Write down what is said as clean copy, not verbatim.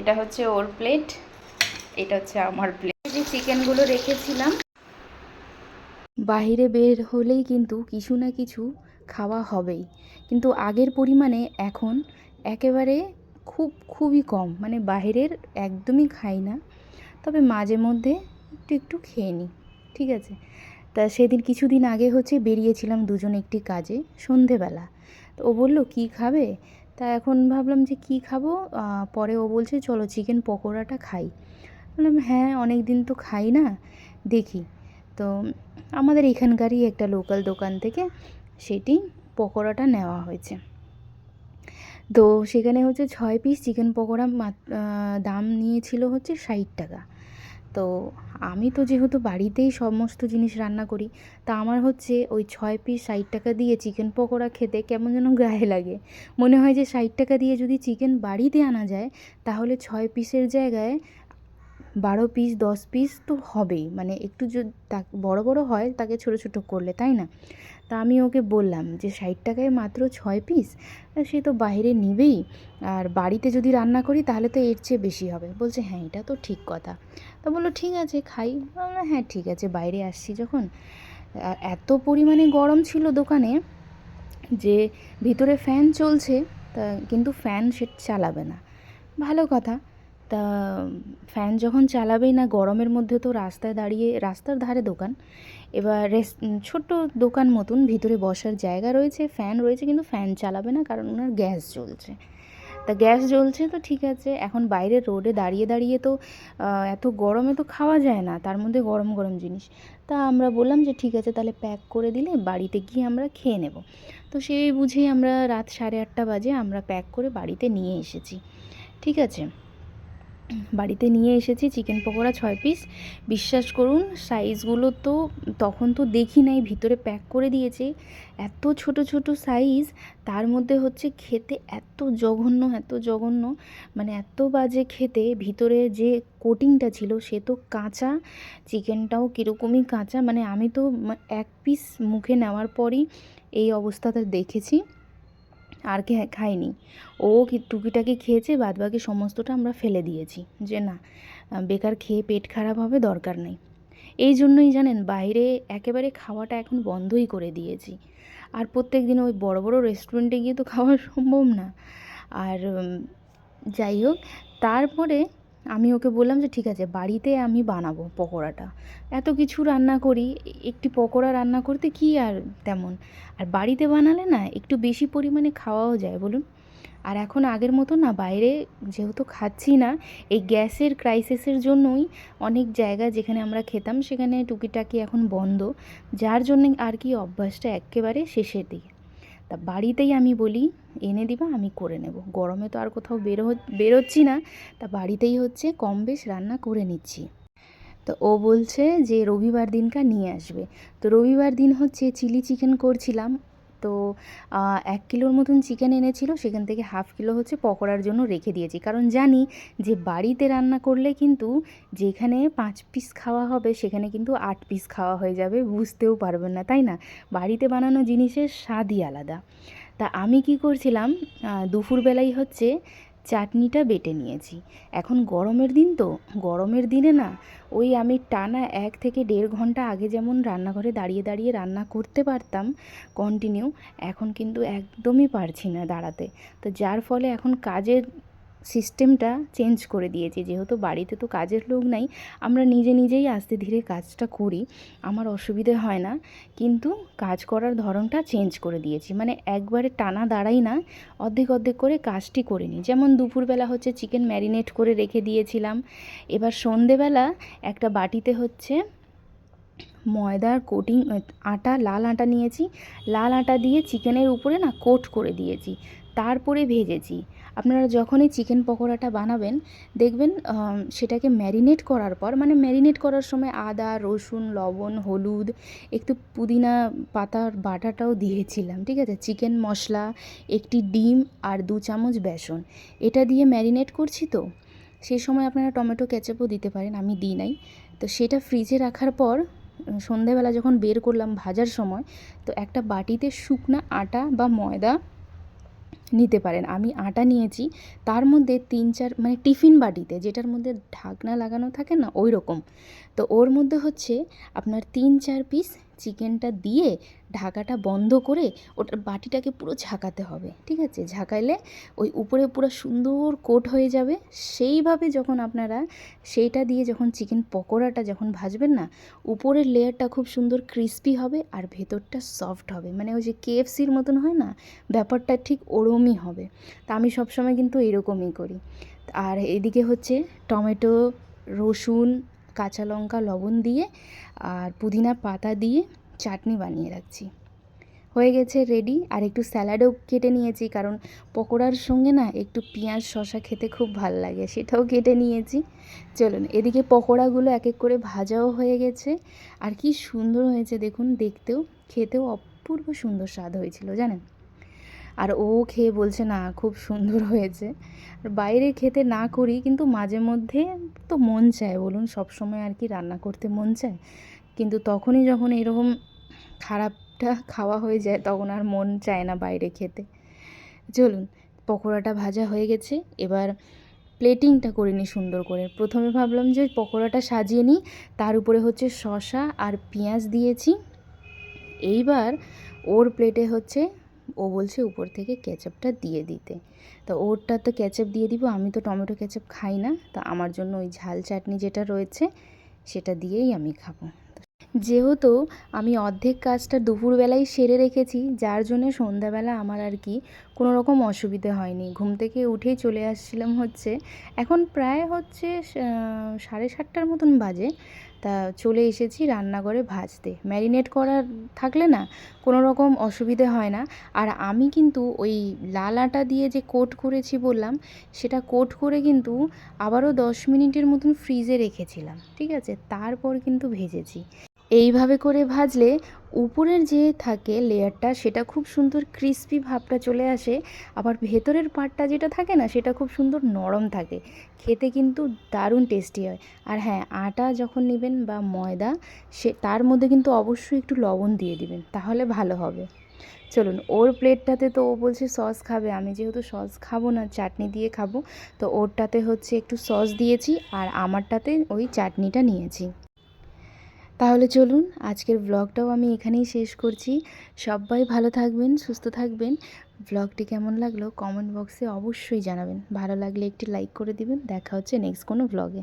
এটা হচ্ছে ওর প্লেট, এটা হচ্ছে আমার প্লেট। যে চিকেনগুলো রেখেছিলাম, বাইরে বের হলেই কিন্তু কিছু না কিছু খাওয়া হবেই, কিন্তু আগের পরিমাণে এখন একেবারে খুবই কম, মানে বাইরের একদমই খাই না, তবে মাঝে মধ্যে একটু একটু খেয়ে নিই, ঠিক আছে। তা সেদিন কিছুদিন আগে হচ্ছে বেরিয়েছিলাম দুজনে একটি কাজে সন্ধেবেলা, তো ও বলল কী খাবে, তা এখন ভাবলাম যে কী খাবো, পরে ও বলছে চলো চিকেন পকোড়াটা খাই। বললাম হ্যাঁ, অনেক দিন তো খাই না, দেখি। তো আমাদের এখানকারই একটা লোকাল দোকান থেকে সেটি পকোড়াটা নেওয়া হয়েছে। তো সেখানে হচ্ছে 6 পিস চিকেন পকোড়া দাম নিয়েছিল হচ্ছে 60 টাকা। তো আমি তো যেহেতু বাড়িতেই সমস্ত জিনিস রান্না করি, তা আমার হচ্ছে ওই 6 পিস 60 টাকা দিয়ে চিকেন পকোড়া খেতে কেমন যেন গায়ে লাগে। মনে হয় যে 60 টাকা দিয়ে যদি চিকেন বাড়িতে আনা যায় তাহলে 6 পিসের জায়গায় 12 পিস 10 পিস তো হবেই, মানে একটু যদি বড় বড় হয় তাকে ছোট ছোট করলে, তাই না? তা আমি ওকে বললাম যে 60 টাকায় মাত্র 6 পিস, সে তো বাইরে নিবেই, আর বাড়িতে যদি রান্না করি তাহলে তো এর চেয়ে বেশি হবে। বলছে হ্যাঁ, এটা তো ঠিক কথা। তো বললো ঠিক আছে খাই। বললাম হ্যাঁ ঠিক আছে, বাইরে আসছি যখন। এত পরিমাণে গরম ছিল দোকানে যে ভিতরে ফ্যান চলছে, তা কিন্তু ফ্যান সে চালাবে না, ভালো কথা। তা ফ্যান যখন চালাবেই না, গরমের মধ্যে তো রাস্তায় দাঁড়িয়ে, রাস্তার ধারে দোকান, এবার ছোট্ট দোকান মতন, ভিতরে বসার জায়গা রয়েছে, ফ্যান রয়েছে, কিন্তু ফ্যান চালাবে না কারণ ওনার গ্যাস জ্বলছে। তা গ্যাস জ্বলছে তো ঠিক আছে, এখন বাইরে রোডে দাঁড়িয়ে দাঁড়িয়ে তো এত গরমে তো খাওয়া যায় না, তার মধ্যে গরম গরম জিনিস। তা আমরা বললাম যে ঠিক আছে তাহলে প্যাক করে দিলে বাড়িতে গিয়ে আমরা খেয়ে নেব। তো সেই বুঝেই আমরা রাত 8:30 বাজে আমরা প্যাক করে বাড়িতে নিয়ে এসেছি, ঠিক আছে। বাড়িতে নিয়ে এসেছি চিকেন পকোড়া 6 পিস। বিশ্বাস করুন সাইজগুলো তো তখন তো দেখি নাই, ভিতরে প্যাক করে দিয়েছে, এত ছোট ছোট সাইজ, তার মধ্যে হচ্ছে খেতে এত জঘন্য এত জঘন্য, মানে এত বাজে খেতে। ভিতরে যে কোটিংটা ছিল সে তো কাঁচা, চিকেনটাও কীরকমই কাঁচা, মানে আমি তো এক পিস মুখে নেওয়ার পরই এই অবস্থাটা দেখেছি, আর খাইনি। ও টুকিটাকি খেয়েছে, বাদবাকি সমস্তটা আমরা ফেলে দিয়েছি, যে না বেকার খেয়ে পেট খারাপ হবে, দরকার নেই। এই জন্যই জানেন বাইরে একেবারে খাওয়াটা এখন বন্ধই করে দিয়েছি। আর প্রত্যেক দিন ওই বড় বড় রেস্টুরেন্টে গিয়ে তো খাওয়া সম্ভব না। আর যাই হোক, তারপরে আমি ওকে বললাম যে ঠিক আছে বাড়িতে আমি বানাবো পকোড়াটা, এত কিছু রান্না করি, একটি পকোড়া রান্না করতে কি আর তেমন, আর বাড়িতে বানালে না একটু বেশি পরিমাণে খাওয়াও যায় বলুন। আর এখন আগের মতো না, বাইরে যেহেতু খাচ্ছি না, এই গ্যাসের ক্রাইসিসের জন্যই অনেক জায়গা যেখানে আমরা খেতাম সেখানে টুকিটাকি এখন বন্ধ, যার জন্যে আর কি অভ্যাসটা একেবারে শেষের দিকে। তা বাড়িতেই আমি বলি এনে দিবা, আমি করে নেব, গরমে তো আর কোথাও বেরোচ্ছি না, তা বাড়িতেই হচ্ছে কম বেশ রান্না করে নিচ্ছি। তো ও বলছে যে রবিবার দিনকার নিয়ে আসবে। তো রবিবার দিন হচ্ছে চিলি চিকেন করছিলাম, তো 1 কিলোর মতন চিকেন এনেছিল, সেখান থেকে 1/2 কিলো হচ্ছে পকোড়ার জন্য রেখে দিয়েছি, কারণ জানি যে বাড়িতে রান্না করলে কিন্তু যেখানে 5 পিস খাওয়া হবে সেখানে কিন্তু 8 পিস খাওয়া হয়ে যাবে, বুঝতেও পারবেন না, তাই না? বাড়িতে বানানো জিনিসের স্বাদই আলাদা। তা আমি কি করছিলাম, দুপুরবেলায় হচ্ছে চাটনিটা বেটে নিয়েছি। এখন গরমের দিন তো, গরমের দিনে না ওই আমি টানা 1 থেকে 1.5 ঘন্টা আগে যেমন রান্নাঘরে দাঁড়িয়ে দাঁড়িয়ে রান্না করতে পারতাম কন্টিনিউ, এখন কিন্তু একদমই পারছি না দাঁড়াতে। তো যার ফলে এখন কাজের সিস্টেমটা চেঞ্জ করে দিয়েছি, যেহেতু বাড়িতে তো কাজের লোক নাই, আমরা নিজে নিজেই আস্তে ধীরে কাজটা করি, আমার অসুবিধে হয় না, কিন্তু কাজ করার ধরনটা চেঞ্জ করে দিয়েছি, মানে একবারে টানা দাঁড়াই না, অর্ধেক অর্ধেক করে কাজটি করে নিই। যেমন দুপুরবেলা হচ্ছে চিকেন ম্যারিনেট করে রেখে দিয়েছিলাম, এবার সন্ধেবেলা একটা বাটিতে হচ্ছে ময়দার কোটিং, আটা, লাল আটা নিয়েছি, লাল আটা দিয়ে চিকেনের উপরে না কোট করে দিয়েছি, তারপরে ভেজেছি। আপনারা যখনই চিকেন পকোড়াটা বানাবেন দেখবেন সেটাকে ম্যারিনেট করার পর, মানে ম্যারিনেট করার সময় আদা রসুন লবণ হলুদ একটু পুদিনা পাতার বাটাটাও দিয়েছিলাম, ঠিক আছে, চিকেন মশলা, একটি ডিম আর 2 চামচ বেসন, এটা দিয়ে ম্যারিনেট করছি। তো সেই সময় আপনারা টমেটো কেচাপও দিতে পারেন, আমি দিই নাই। তো সেটা ফ্রিজে রাখার পর সন্ধেবেলা যখন বের করলাম ভাজার সময়, তো একটা বাটিতে শুকনা আটা বা ময়দা নিতে পারেন। আমি আটা নিয়েছি, তার মধ্যে 3-4 মানে টিফিন বাটিতে যেটার মধ্যে ঢাকনা লাগানো থাকে না ওই রকম, তো ওর মধ্যে হচ্ছে আপনার 3-4 পিস চিকেনটা দিয়ে ঢাকাটা বন্ধ করে ওটার বাটিটাকে পুরো ঝাঁকাতে হবে, ঠিক আছে? ঝাঁকাইলে ওই উপরে পুরো সুন্দর কোট হয়ে যাবে। সেইভাবে যখন আপনারা সেইটা দিয়ে যখন চিকেন পকোড়াটা যখন ভাজবেন না, উপরের লেয়ারটা খুব সুন্দর ক্রিস্পি হবে আর ভেতরটা সফট হবে, মানে ওই যে কেএফসির মতন হয় না, ব্যাপারটা ঠিক ওরমই হবে। তা আমি সবসময় কিন্তু এরকমই করি। আর এদিকে হচ্ছে টমেটো, রসুন, কাঁচা লঙ্কা, লবণ দিয়ে আর পুদিনা পাতা দিয়ে চাটনি বানিয়ে রাখছি। হয়ে গেছে রেডি। আর একটু স্যালাডও কেটে নিয়েছি, কারণ পকোড়ার সঙ্গে না একটু পেঁয়াজ শসা খেতে খুব ভাল লাগে, সেটাও কেটে নিয়েছি। চলুন, এদিকে পকোড়াগুলো এক এক করে ভাজাও হয়ে গেছে। আর কি সুন্দর হয়েছে দেখুন, দেখতেও খেতেও অপূর্ব সুন্দর স্বাদ হয়েছিল জানেন। আর ও খেয়ে বলছে না খুব সুন্দর হয়েছে। আর বাইরে খেতে না করি, কিন্তু মাঝে মধ্যে তো মন চায় বলুন, সব সময় আর কি রান্না করতে মন চায়, কিন্তু তখনই যখন এরকম খারাপটা খাওয়া হয়ে যায় তখন আর মন চায় না বাইরে খেতে। চলুন, পকোড়াটা ভাজা হয়ে গেছে, এবার প্লেটিংটা করে নিই সুন্দর করে। প্রথমে ভাবলাম যে পকোড়াটা সাজিয়ে নিই, তার উপরে হচ্ছে শসা আর পেঁয়াজ দিয়েছি। এইবার ওর প্লেটে হচ্ছে ও বলছে উপর থেকে কেচাপটা দিয়ে দিতে, তো ওরটা তো কেচাপ দিয়ে দিব, আমি তো টমেটো কেচাপ খাই না, তো আমার জন্য ওই ঝাল চাটনি যেটা রয়েছে সেটা দিয়েই আমি খাবো। যেহেতু আমি অর্ধেক কাজটা দুপুরবেলায় সেরে রেখেছি, যার জন্যে সন্ধ্যাবেলা আমার আর কি কোনো রকম অসুবিধে হয়নি। ঘুম থেকে উঠেই চলে আসছিলাম হচ্ছে, এখন প্রায় হচ্ছে 7:30টার মতন বাজে, তা চলে এসেছি রান্নাঘরে ভাজতে। ম্যারিনেট করা থাকলে না কোনো রকম অসুবিধে হয় না। আর আমি কিন্তু ওই লাল আটা দিয়ে যে কোট করেছি বললাম, সেটা কোট করে কিন্তু আবারও 10 মিনিটের মতন ফ্রিজে রেখেছিলাম, ঠিক আছে? তারপর কিন্তু ভেজেছি। এইভাবে করে ভাজলে উপরের যে থাকে লেয়ারটা সেটা খুব সুন্দর ক্রিস্পি ভাবটা চলে আসে, আবার ভেতরের পার্টটা যেটা থাকে না সেটা খুব সুন্দর নরম থাকে, খেতে কিন্তু দারুণ টেস্টি হয়। আর হ্যাঁ, আটা যখন নেবেন বা ময়দা, সে তার মধ্যে কিন্তু অবশ্যই একটু লবণ দিয়ে দিবেন, তাহলে ভালো হবে। চলুন, ওর প্লেটটাতে তো ও বলছে সস খাবে, আমি যেহেতু সস খাবো না, চাটনি দিয়ে খাবো, তো ওরটাতে হচ্ছে একটু সস দিয়েছি আর আমারটাতে ওই চাটনিটা নিয়েছি। তাহলে চলুন, আজকের ব্লগটাও আমি এখানেই শেষ করছি। সবাই ভালো থাকবেন, সুস্থ থাকবেন। ব্লগটি কেমন লাগলো কমেন্ট বক্সে অবশ্যই জানাবেন। ভালো লাগলে একটি লাইক করে দিবেন। দেখা হচ্ছে নেক্সট কোনো ব্লগে।